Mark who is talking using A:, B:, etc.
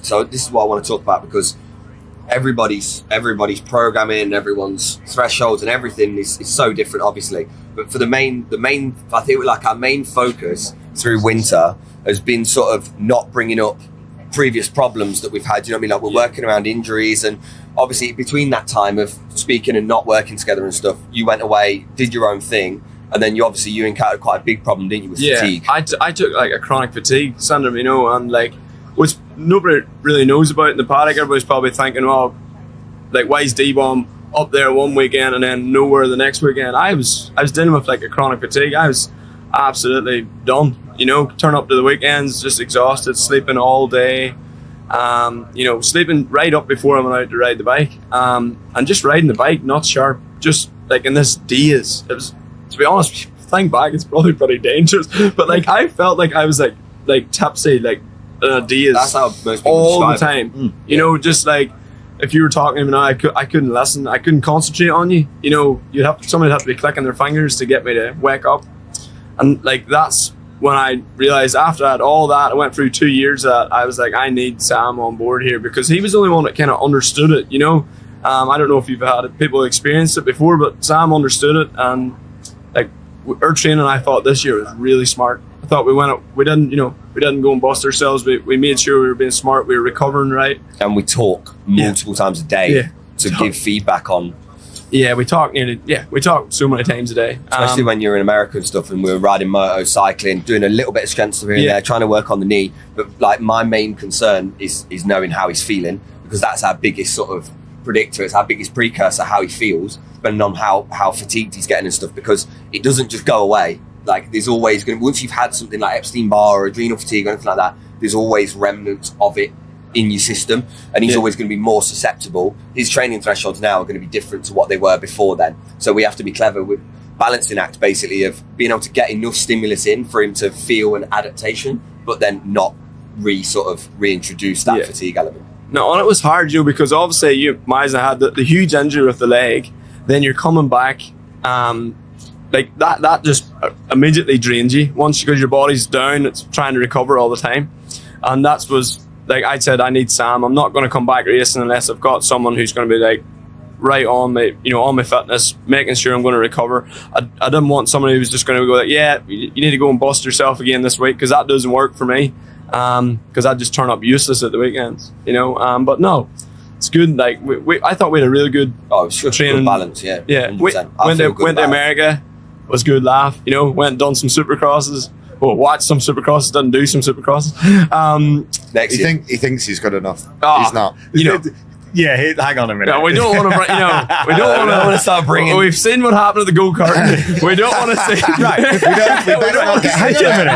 A: So this is what I want to talk about, because everybody's programming, everyone's thresholds and everything is so different, obviously. But for the main, I think like our main focus through winter has been sort of not bringing up previous problems that we've had. You know what I mean? Like we're working around injuries, and obviously between that time of speaking and not working together and stuff, you went away, did your own thing, and then you encountered quite a big problem, didn't you, with fatigue?
B: I took like a chronic fatigue syndrome, you know, and like which nobody really knows about in the paddock. Everybody's probably thinking, well, like why is D-Bomb up there one weekend and then nowhere the next weekend? I was dealing with like a chronic fatigue. I was absolutely done, you know, turn up to the weekends just exhausted, sleeping all day, you know, sleeping right up before I went out to ride the bike, and just riding the bike not sharp, just like in this daze. It was, to be honest, think back, it's probably pretty dangerous, but like I felt like I was like tipsy, like in a daze.
A: That's how most people
B: all the
A: describe
B: time. You know, just like if you were talking to me now, I couldn't listen, I couldn't concentrate on you. You know, somebody'd have to be clicking their fingers to get me to wake up. And like that's when I realized, after that, all that, I went through 2 years that I was like, I need Sam on board here, because he was the only one that kind of understood it, you know. I don't know if you've had people experience it before, but Sam understood it. And like our training, I thought this year was really smart. I thought we didn't go and bust ourselves. We made sure we were being smart, we were recovering right.
A: And we talk multiple times a day to give feedback on.
B: Yeah, we talk so many times a day.
A: Especially when you're in America and stuff, and we were riding moto, cycling, doing a little bit of strength here and there, trying to work on the knee. But like my main concern is knowing how he's feeling, because that's our biggest sort of predictor. It's our biggest precursor, how he feels, depending on how fatigued he's getting and stuff, because it doesn't just go away. Like there's always going to, once you've had something like Epstein-Barr or adrenal fatigue or anything like that, there's always remnants of it in your system, and he's always going to be more susceptible. His training thresholds now are going to be different to what they were before then. So we have to be clever with balancing act, basically, of being able to get enough stimulus in for him to feel an adaptation, but then not reintroduce that fatigue element.
B: No, and it was hard, you know, because obviously Misa had the huge injury with the leg, then you're coming back, like that just immediately drains you once, because your body's down, it's trying to recover all the time. And that was, like I said, I need Sam. I'm not going to come back racing unless I've got someone who's going to be like right on me, you know, on my fitness, making sure I'm going to recover. I didn't want someone who was just going to go like, yeah, you need to go and bust yourself again this week, because that doesn't work for me, because I'd just turn up useless at the weekends, you know. But no, it's good. Like I thought we had a really good training,
A: good balance. Yeah.
B: Went to America, was good laugh, you know. Went and done some supercrosses. Well, watch some supercrosses, didn't do some supercrosses.
C: He thinks he's good enough. He's not.
B: You know.
C: Yeah, hang on a minute.
B: No, we don't want to, you know, we don't want to start bringing. We've seen what happened at the go-kart. We don't want to say.
C: Right. We better not get. Hang on a minute.